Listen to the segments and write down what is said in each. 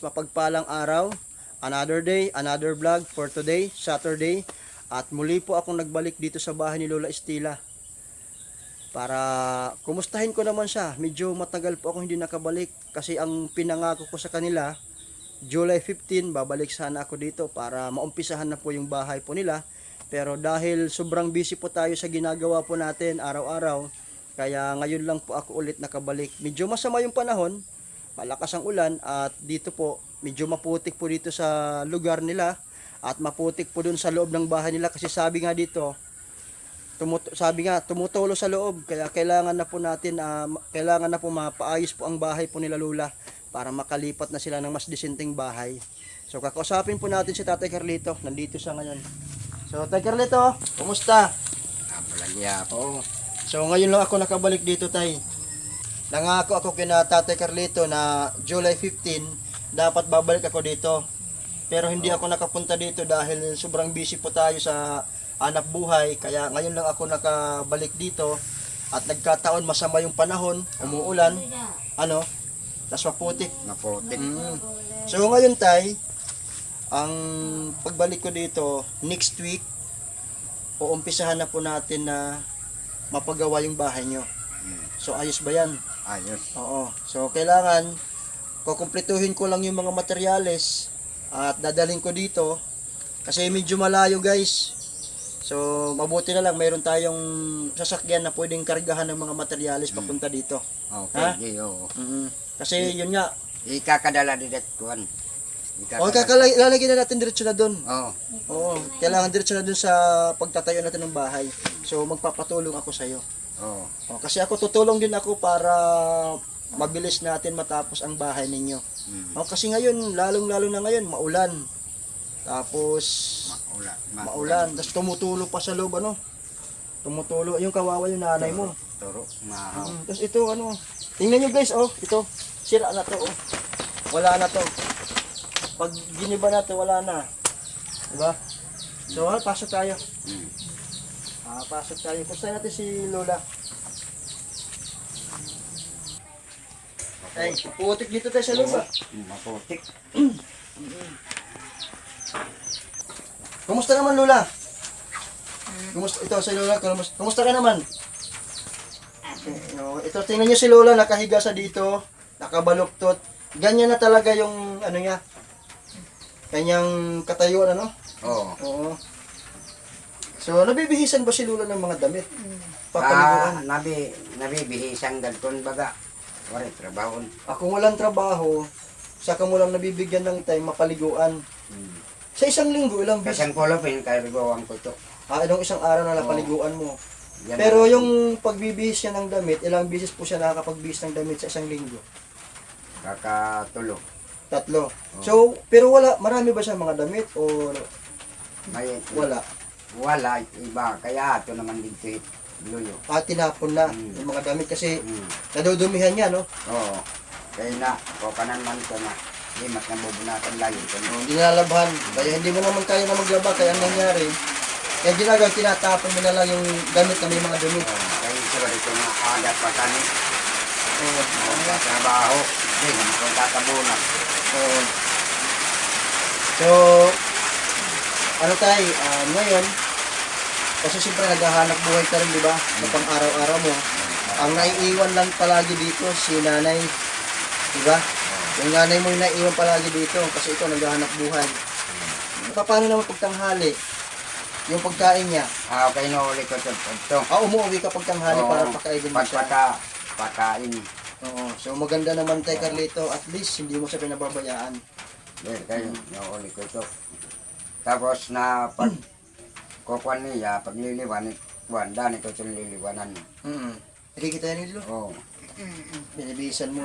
Mapagpalang araw, another day, another vlog for today, Saturday. At muli po akong nagbalik dito sa bahay ni Lola Estela para kumustahin ko naman siya. Medyo matagal po ako hindi nakabalik kasi ang pinangako ko sa kanila, July 15, babalik sana ako dito para maumpisahan na po yung bahay po nila. Pero dahil sobrang busy po tayo sa ginagawa po natin araw-araw, kaya ngayon lang po ako ulit nakabalik. Medyo masama yung panahon, malakas ang ulan at dito po medyo maputik po dito sa lugar nila at maputik po dun sa loob ng bahay nila kasi sabi nga dito tumutulo sa loob kaya kailangan na po natin kailangan na po mapaayos po ang bahay po nila Lola para makalipat na sila ng mas disenteng bahay. So kakausapin po natin si Tatay Carlito, nandito siya ngayon. So Tatay Carlito, kumusta? Malagya po. So ngayon lang ako nakabalik dito, Tay. Nangako ako kina Tatay Carlito na July 15 dapat babalik ako dito. Pero hindi ako nakapunta dito dahil sobrang busy po tayo sa hanap buhay. Kaya ngayon lang ako nakabalik dito at nagkataon masama yung panahon, umuulan, tas maputik. Maputik. So ngayon, Tay, ang pagbalik ko dito next week, uumpisahan na po natin na mapagawa yung bahay nyo. So ayos ba yan? Ayos. Oo. So kailangan kukumpletuhin ko lang yung mga materyales at dadalhin ko dito kasi medyo malayo, guys. So mabuti na lang mayroon tayong sasakyan na pwedeng kargahan ng mga materyales papunta dito. Okay, oo. Kasi yun nga. Ikakadala direct kuan. O lalagyan na natin diretso na doon. Oo. Oo. Kailangan diretso na doon sa pagtatayo natin ng bahay. So magpapatulong ako sa iyo. Oo. Kasi ako tutulong din ako para mabilis natin matapos ang bahay ninyo. Kasi ngayon, lalong-lalo na ngayon, maulan. Tapos, maulan. Tapos tumutulo pa sa loob, Tumutulo. Yung kawawa yung nanay mo. Turo. Mahaw. Tapos ito, tingnan nyo guys, ito. Sira na to, Wala na to. Pag giniba natin, wala na. Diba? So, pasok tayo. Pasok tayo. Pustahin natin si Lola. Ay, putik dito tayo sa lupa. Maputik. Kumusta naman, Lola? Kumusta ito si Lola? Kumusta ka naman? Ito tingnan niyo si Lola nakahiga sa dito, nakabaluktot. Ganyan na talaga yung niya. Kanyang katayuan Oo. Oo. So nabibihisan ba si Lola ng mga damit? Papaliguan. Nabibihisang gadkon baga. Wala trabaho. Kung walang trabaho, saka mo lang nabibigyan ng time mapaliguan. Sa isang linggo, ilang beses? Kasang polo pinagkarigawan ko ito. Ilang isang araw na napaliguan mo. Yan. Pero yung pagbibihis niya ng damit, ilang beses po siya nakakapagbihis ng damit sa isang linggo? Kakatulo. 3. So, pero marami ba siya mga damit o May wala? Wala iba kaya ato naman dito luyo. Tinapon na yung mga damit kasi nadudumihan niya, Oo. Kaya na kanan man ko na. Di mas nabubunatan lagi ko. Hindi nalabhan. Kaya hindi mo naman kaya na maglaba. Kaya ang nangyari, kaya ginagawa, tinatapon mo na lang yung damit na may mga damit. Kaya isa ito na adat pa kani. Trabaho. Hindi naman kung tatabunan. So, tayo, ngayon, kasi siyempre naghahanap buhay ka rin, di ba? Sa pang-araw-araw mo. Ang naiiwan lang palagi dito, si nanay, di ba? Yung nanay mo yung naiiwan palagi dito kasi ito naghahanap buhay. Paano naman pagtanghali? Yung pagkain niya? Okay, nauli ko ito. Umuwi ka pagtanghali para pakainin mo siya. Pagpakain. Oo. So maganda naman tayo, Carlito. At least hindi mo siya pinababayaan. Kayo, nauli ko ito. Tapos na kukuan niya, pagliliwan, dani ko itong liliwanan. Nakikita yan nilo? Oo. Binibihisan mo.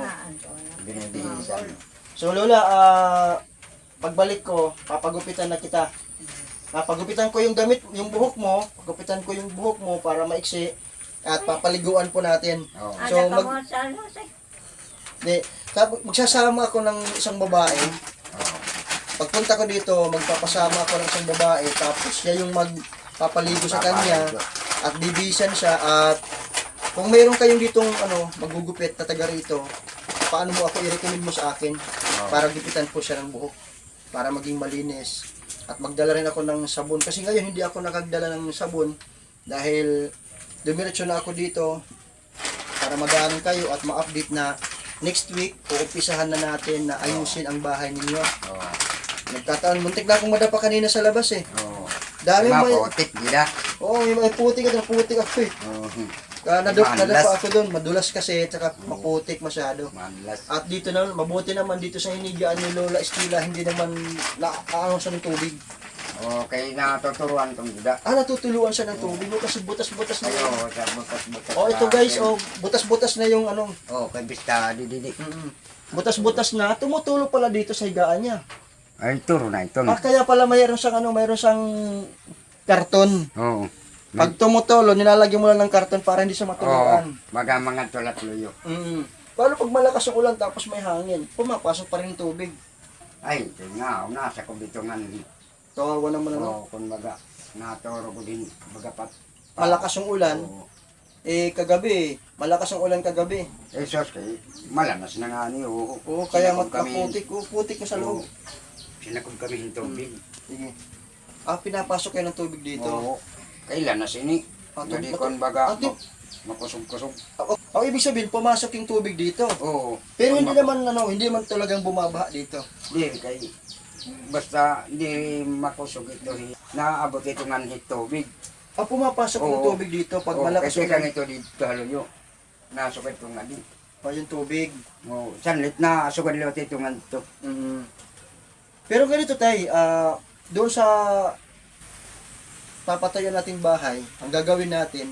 Binibihisan. So Lola, pagbalik ko, papagupitan na kita. Papagupitan ko yung damit, yung buhok mo, pagupitan ko yung buhok mo para maiksi at papaliguan po natin. So magsasama ako ng isang babae. Pagpunta ko dito, magpapasama ako ng isang babae, tapos siya yung magpapaligo sa kanya at bibisan siya at kung mayroon kayong ditong magugupit na taga rito, paano mo ako i-recommend mo sa akin? para gipitan po siya ng buhok para maging malinis. At magdala rin ako ng sabon kasi ngayon hindi ako nakagdala ng sabon dahil dumiretso na ako dito para magaanan kayo at ma-update na next week uumpisahan na natin na ayusin ang bahay ninyo. Oo. Nagkataon, muntik na akong madapa kanina sa labas eh. Oo. Dami may... Maputik, gila. Oo, may putik at putik ako eh. Oo. Nadapa ako doon, madulas kasi, tsaka maputik masyado. Manlas. At dito na, mabuti naman dito sa hinigaan ni Lola Estila, hindi naman naaanong siya ng tubig. Okay, natuturuan kong gila. Natutuluan siya ng tubig mo kasi butas-butas na yun. Oo, sa butas-butas. Ito guys, butas-butas na yung ano. Kay Bista, dididi. Butas-butas na, tumutulo pala dito sa higaan niya. Ay, turo na ito. Kaya pala mayroon siyang karton. Oo. Pag tumutulo, nilalagyan mo lang ng karton para hindi siya Oo, matuluan. mga tulat luyo. Paano pag malakas ang ulan tapos may hangin, pumapasok pa rin yung tubig. Ay, ito nga, nasa ko dito nga. Tawawa naman Oo, kung baga, naturo ko din, baga malakas yung ulan. Oo. Kagabi, malakas ang ulan kagabi. Sos, kay malanas na nga niyo. Oo, kaya putik na sa loob. Sinakob kami ng tubig. Sige. Pinapasok kayo ng tubig dito. Oo. Kailan na sini? Jadi kon baga, makusog-kusog. Ibig sabihin, pumasok yung tubig dito. Oo. Pero hindi naman talagang bumabaha dito. Hindi, kay basta hindi makusog ito. Naabot ito nga ng tubig. Pumapasok ng tubig dito pag malakas kasi ulan. kan ito dito haluyo. Nasukad ito nga din. Yung tubig. Oo, sanlit na sukad liwat ito nga ito. Pero ganito tay, doon sa papatayo nating bahay, ang gagawin natin,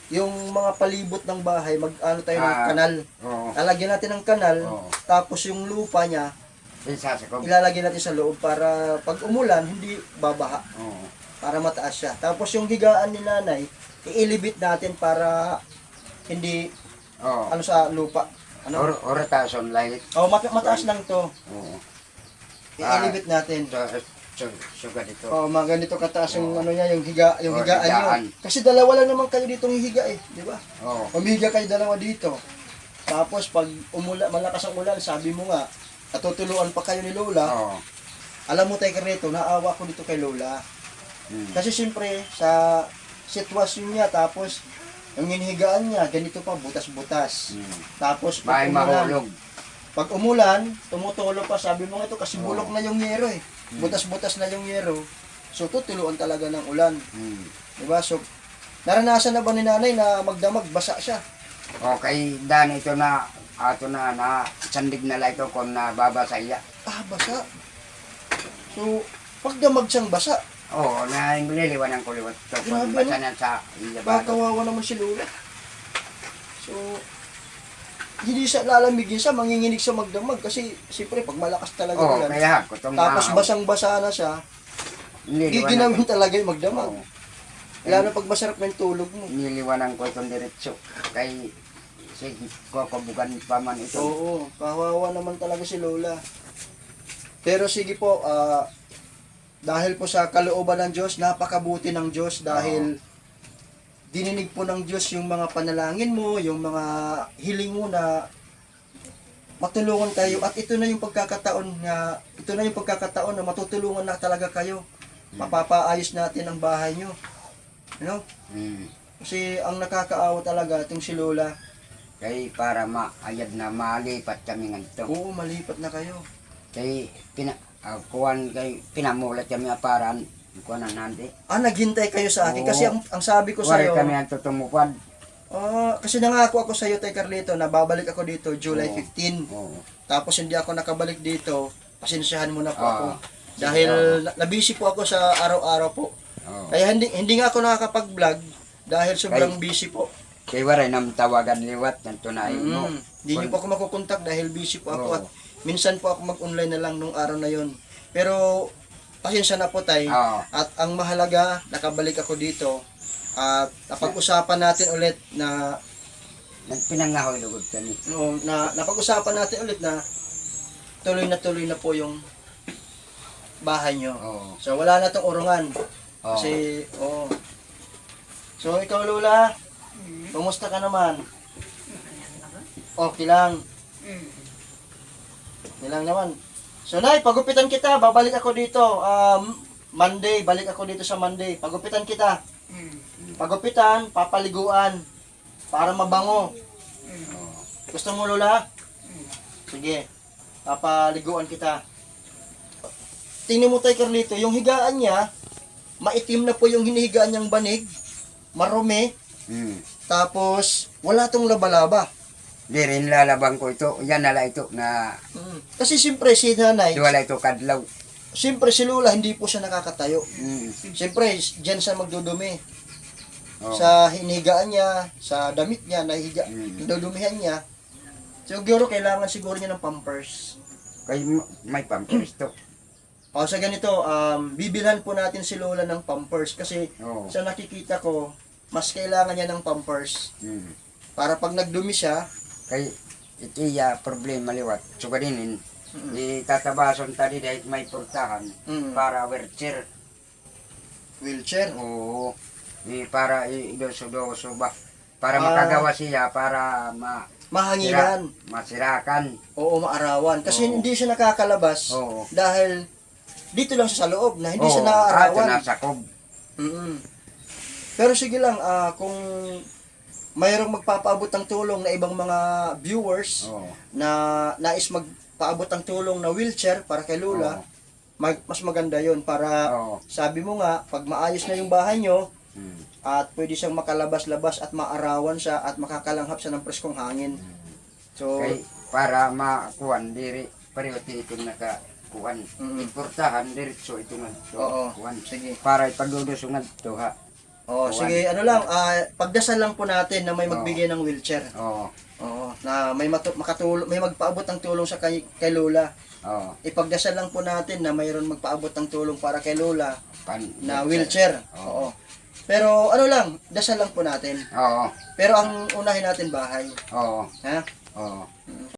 yung mga palibot ng bahay, mag-ano tayo ng kanal. Oo. Lalagyan natin ng kanal, tapos yung lupa niya, Isasakob. ilalagay natin sa loob para pag umulan, hindi babaha. Oo. Para mataas siya. Tapos yung higaan ni nanay, iilibit natin para hindi Oo. sa lupa. Oratason light. Mataas lang to. Oo. Iilibit natin. Sugad ito. Mga ganito kataas yung niya, yung higaan higaan. niyo. Kasi dalawa lang naman kayo ditong hihiga eh, di ba? Oo. Umihiga kayo dalawa dito. Tapos pag malakas ang ulan, sabi mo nga, natutuluan pa kayo ni Lola. Oo. Alam mo tayo Carneto, naawa ko dito kay Lola. Kasi siyempre, sa sitwasyon niya, tapos yung hinihigaan niya, ganito pa, butas-butas. Tapos pag umulan, tumutulo pa, sabi mo nga ito, kasi bulok na yung yero eh. Butas-butas na yung yero. So, tutuluan talaga ng ulan. Diba? So, naranasan na ba ni nanay na magdamag, basa siya? Okay, dan ito na, ato na sandig na lang ito kung nababasa iya. Basa. So, pagdamag siyang basa, Oo, nililiwanan ko liwat ito. Grabe, Kung basa na sa iya ba? kawawa naman si Lola. So, hindi siya lalamigin siya, manginginig siya magdamag kasi siyempre pag malakas talaga Oo, ulan. kaya kutong Tapos basang-basa na siya, giginawin talaga yung magdamag. Oo. Lalo pag masarap na yung tulog mo. Niliwanan ko itong diretso. Kay, sige, kukubugan pa man ito. Oo, kawawa naman talaga si Lola. Pero sige po, dahil po sa kalooban ng Diyos, napakabuti ng Diyos dahil dininig po ng Diyos yung mga panalangin mo, yung mga hiling mo na matulungan kayo at ito na yung pagkakataon na matutulungan na talaga kayo. Mapapaayos natin ang bahay nyo. You know? Kasi ang nakakaawa talaga itong si Lola. Kay para maayad na malipat kami ng ito. Oo, malipat na kayo. Kay pinamulat kami aparan. Kuwan na nante. Naghintay kayo sa akin. Oo. Kasi ang sabi ko sa Wari iyo, kami ang tutumupan. kasi nangako ako sa iyo, Tay Carlito, na babalik ako dito July 15. Oo. Tapos hindi ako nakabalik dito. Pasensyahan mo na po Oo. ako. Dahil nabisi po ako sa araw-araw po. Oo. Kaya hindi nga ako nakakapag-vlog dahil sobrang busy po. Kay waray nam tawagan liwat ng tunayin mo. Hindi niyo po ako makukontak dahil busy po ako Oo. at minsan po ako mag-online na lang nung araw na yon. Pero pasensya na po Tay. Oo. At ang mahalaga, nakabalik ako dito. At napag-usapan natin ulit na Nagpinangahoy lugod kami. napag-usapan natin ulit na tuloy na po yung bahay nyo. Oo. So wala na tong urungan. Oo. Kasi So ikaw Lola, kumusta ka naman? Okay lang. Nilang naman. So, Nay, pagupitan kita. Babalik ako dito. Monday. Balik ako dito sa Monday. Pagupitan kita. Pagupitan, papaliguan. Para mabango. Oo. Gusto mo, Lola? Sige. Papaliguan kita. Tingnan mo tayo, Carlito. Yung higaan niya, maitim na po yung hinihigaan niyang banig. Marumi. Tapos, wala tong laba-laba. Di rin lalabang ko ito. Yan nala ito na Kasi siyempre si nanay, wala ito kadlaw. siyempre si Lola hindi po siya nakakatayo. Mm. Siyempre, diyan siya magdudumi. Oo. Sa hinigaan niya, sa damit niya, nahiga, Mm. dudumihan niya. Siguro kailangan siguro niya ng pampers. Kay may pampers to. O sa ganito, bibilhan po natin si Lola ng pampers kasi Oo. sa nakikita ko, mas kailangan niya ng pampers. Mm. Para pag nagdumi siya, Kay iti ya problema liwat. So ganinin, itatabason tadi dahil may purtahan para wheelchair. wheelchair. Oo. Para idoso-doso ba. Para Ah. makagawa siya, para Mahanginan. masirakan. Oo, maarawan. Kasi Oo. hindi siya nakakalabas Oo. dahil dito lang siya sa loob na hindi siya Oo, naaarawan. nasa kob. Mm-mm. Pero sige lang, kung mayroong magpapaabot ng tulong na ibang mga viewers Oo. na nais magpaabot ng tulong na wheelchair para kay Lola, Oo. mas maganda yon para Oo. sabi mo nga, pag maayos na yung bahay nyo Mm. at pwede siyang makalabas-labas at maarawan siya at makakalanghap siya ng preskong hangin. So, Kay para makuan diri pareho ti itong nakakuan. Importahan diretso ito nga Oo. kuan. sige. Para ipagdudusungan to ha. Oh, Kuwan. sige, ano lang, pagdasal lang po natin na may Oo. magbigay ng wheelchair. Oo. Oo, na may makatulong, may magpaabot ng tulong sa kay Lola. Oo. Ipagdasal lang po natin na mayroon magpaabot ng tulong para kay Lola na wheelchair. wheelchair. Oo. Pero ano lang, dasal lang po natin. Oo. Pero ang unahin natin bahay. Oo. Ha? Oo.